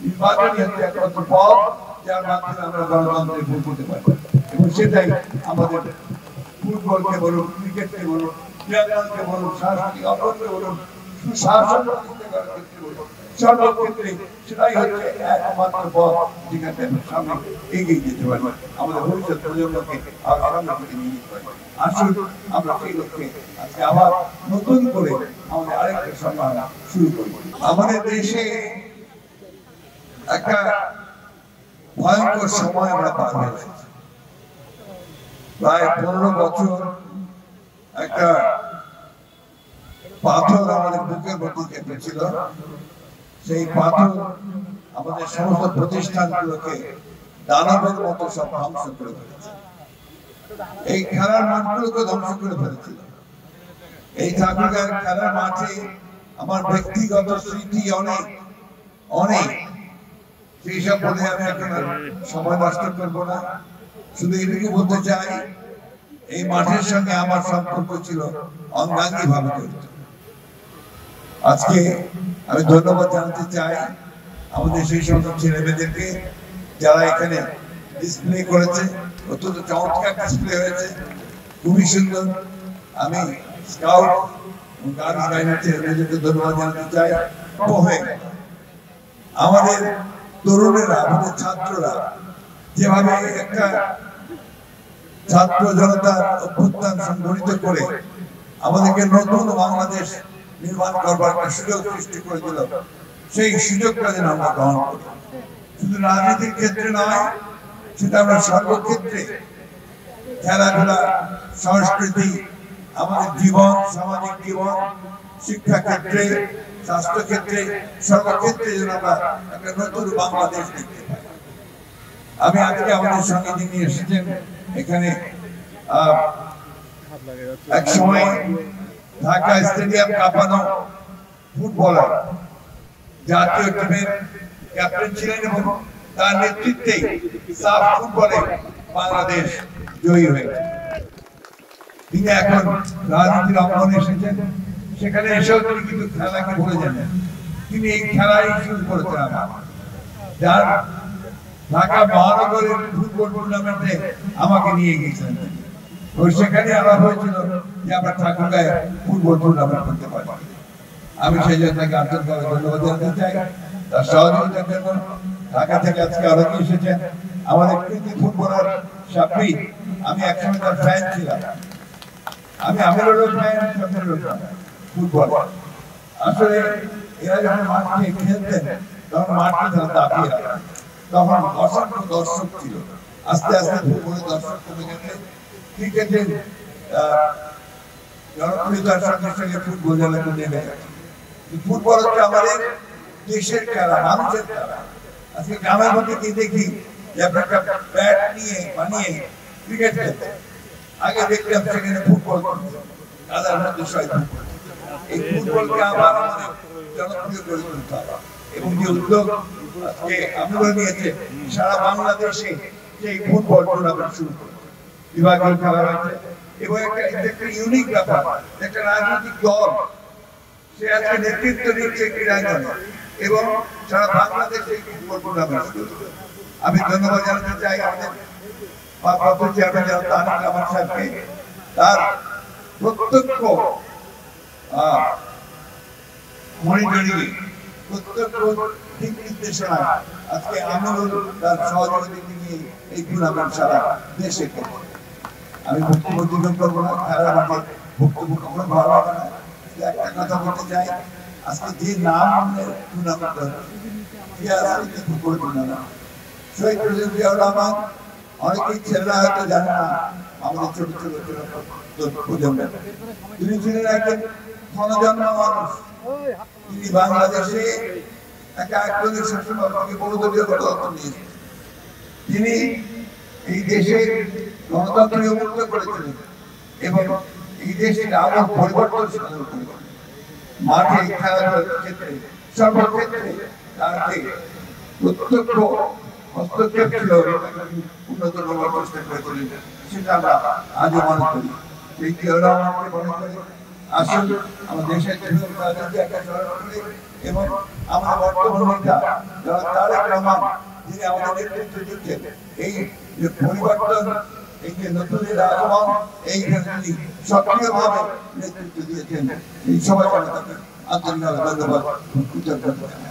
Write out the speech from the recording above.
নির্বাচনই হচ্ছে একমাত্র পথ যার মাধ্যমে আমরা গণতন্ত্রের ভোট করতে পারি, এবং সেটাই আমাদের ফুটবলকে বলুন, ক্রিকেটকে বলুন, ক্রীড়াঙ্গনকে বলুন, সাংস্কৃতিক অঙ্গনকে বলুন, সুশাসন প্রতিষ্ঠা করার ক্ষেত্রে বলুন, সর্বক্ষেত্রে সেটাই হচ্ছে একমাত্র পথ যেখানে আমরা সামনে এগিয়ে যেতে পারি, আমাদের ভবিষ্যৎ প্রজন্মকে আর সামনে থেকে নিয়ে যেতে পারি। আসুন আমরা সেই লক্ষ্যে আজকে আবার নতুন করে আমাদের আরেকটা সংগ্রাম শুরু করি। আমাদের দেশে একটা ভয়ঙ্কর সময় আমরা পার হয়ে এসেছি। প্রায় 15 বছর একটা পাথর আমাদের বুকের মধ্যে চেপেছিল। সেই পাথর আমাদের সমস্ত প্রতিষ্ঠানগুলোকে দানবের মতো সব ধ্বংস করে ফেলেছে। এই খেলার মাঠগুলোকে ধ্বংস করে ফেলেছিল। এই ঠাকুরগাঁয়ের খেলার মাঠে আমার ব্যক্তিগত স্মৃতি অনেক অনেক, সেই সব বলে আমি এখন সময় নষ্ট করবো না। শুধু এটুকু বলতে চাই, এই মাঠের সঙ্গে আমার সম্পর্ক ছিল অঙ্গাঙ্গী ভাবে জড়িত। আজকে আমি ধন্যবাদ জানাতে চাই আমাদের সেই সমস্ত ছেলে মেয়েদেরকে যারা এখানে ডিসপ্লে করেছে। অত্যন্ত চমৎকার ডিসপ্লে হয়েছে, খুবই সুন্দর। আমি স্কাউট এবং গার্লস গাইডের ছেলে মেয়েদেরকে ধন্যবাদ জানাতে চাই। আমাদের তরুণেরা, আমাদের ছাত্ররা যেভাবে একটা ছাত্র জনতার অভ্যুত্থান সংগঠিত করে আমাদেরকে নতুন বাংলাদেশ নির্মাণ করবার একটা সুযোগ সৃষ্টি করে দিল, সেই সুযোগটা যেন আমরা গ্রহণ করি। শুধু রাজনীতির ক্ষেত্রে নয়, সেটা আমরা সর্বক্ষেত্রে, খেলাধুলা, সংস্কৃতি, আমাদের জীবন, সামাজিক জীবন, শিক্ষা ক্ষেত্রে, স্বাস্থ্য ক্ষেত্রে, সর্বক্ষেত্রে যেন আমরা একটা নতুন বাংলাদেশ দেখতে পাই। আমি আজকে আমাদের সঙ্গে যিনি এসেছেন এখানে, এক সময় ঢাকা স্টেডিয়াম কাঁপানো ফুটবলার, জাতীয় টিমের ক্যাপ্টেন ছিলেন এবং তার নেতৃত্বে সাফ ফুটবলে বাংলাদেশ জয়ী হয়েছে। তিনি এখন রাজনীতির অঙ্গনে এসেছেন, সেখানে এসেও তিনি কিন্তু খেলাকে ভুলে যান। তিনি এই খেলাই শুরু করেছেন আমার, যার ঢাকা মহানগরের ফুটবল টুর্নামেন্টে আমাকে নিয়ে গিয়েছিলেন। সেখানে আলাপ হয়েছিল যে আমরা ঠাকুরগাঁয়ে ফুটবল টুর্নামেন্ট করতে পারি। আমি সেই জন্য তাকে আন্তরিকভাবে ধন্যবাদ জানাতে চাই তার সহযোগিতার জন্য। ঢাকা থেকে আজকে অনেকে এসেছেন, আমাদের কৃতি ফুটবলার সাব্বির, আমি একসময় তার ফ্যান ছিলাম। আমি আমিরুল ফ্যান, ফুটবল। আসলে এরা যখন মাঠে খেলতেন তখন মাঠে তারা দাপিয়ে রাখতেন, তখন অসংখ্য দর্শক ছিল। আস্তে আস্তে ফুটবলের দর্শক কমে গেছে। ক্রিকেটের জনপ্রিয়তার সঙ্গে সঙ্গে ফুটবল যেন নেমে গেছে। ফুটবল হচ্ছে আমাদের দেশের খেলা, মানুষের খেলা। আজকে গ্রামের মধ্যে কি দেখি যে একটা ব্যাট নিয়ে বানিয়ে ক্রিকেট খেলতে, আগে দেখলাম সেখানে ফুটবল কাদার মধ্যে এই ফুটবলকে আবার আমাদের জনপ্রিয় করে তুলতে হবে। এবং যে উদ্যোগ আজকে আমরা নিয়েছে, সারা বাংলাদেশে সেই ফুটবল টুর্নামেন্ট শুরু করেছে, বিভাগীয় খেলা হয়েছে। এবং একটা ইউনিক ব্যাপার, একটা রাজনৈতিক দল সে আজকে নেতৃত্ব দিচ্ছে ক্রীড়াঙ্গনে এবং সারা বাংলাদেশে এই ফুটবল টুর্নামেন্ট শুরু করেছে। আমি ধন্যবাদ জানাতে চাই আমাদের ভারপ্রাপ্ত চেয়ারম্যান জনাব তারেক রহমান সাহেবকে, তার প্রত্যক্ষ মনিটরিং, প্রত্যক্ষ দিক নির্দেশনা আজকে আমিরুল তার সহযোগিতা নিয়ে এই টুর্নামেন্ট সারা দেশে করছে। আমি বক্তব্য দীর্ঘ করবো না, খেলার মাঠে বক্তব্য কখনো ভালো হবে না। একটা কথা বলতে চাই, আজকে যে নাম টুর্নামেন্ট ফুটবল টুর্নামেন্ট, শহীদ প্রেসিডেন্ট জিয়াউর রহমান, অনেকেই ছেলেরা হয়তো জানে না, আমাদের ছোট ছোট প্রজন্ম, তিনি ছিলেন একজন গণজন্ম মানুষ। তিনি বাংলাদেশে একটা একদলীয় শাসন থেকে বহুদলীয় গণতন্ত্র নিয়েছেন। তিনি এই দেশের গণতন্ত্রকে মুক্ত করেছিলেন এবং এই দেশের আমল পরিবর্তন সাধন করেছিলেন। মাঠে খেলাধুলার ক্ষেত্রে, সর্বক্ষেত্রে তাকে প্রত্যক্ষ হস্তক্ষেপ ছিল, উন্নত করবার চেষ্টা করেছিলেন। সেটা আমরা আজও মনে করি। সেই জিয়াউর রহমানকে মনে করি। আসুন আমার দেশের একটা এবং আমাদের বর্তমান নেতা জনাব তারেক রহমান যিনি আমাদের নেতৃত্ব দিচ্ছেন এই যে পরিবর্তন এই যে নতুন আগমন এইখানে তিনি সক্রিয়ভাবে নেতৃত্ব দিয়েছেন এই সবাই তাকে আন্তরিকভাবে ধন্যবাদ কৃতজ্ঞতা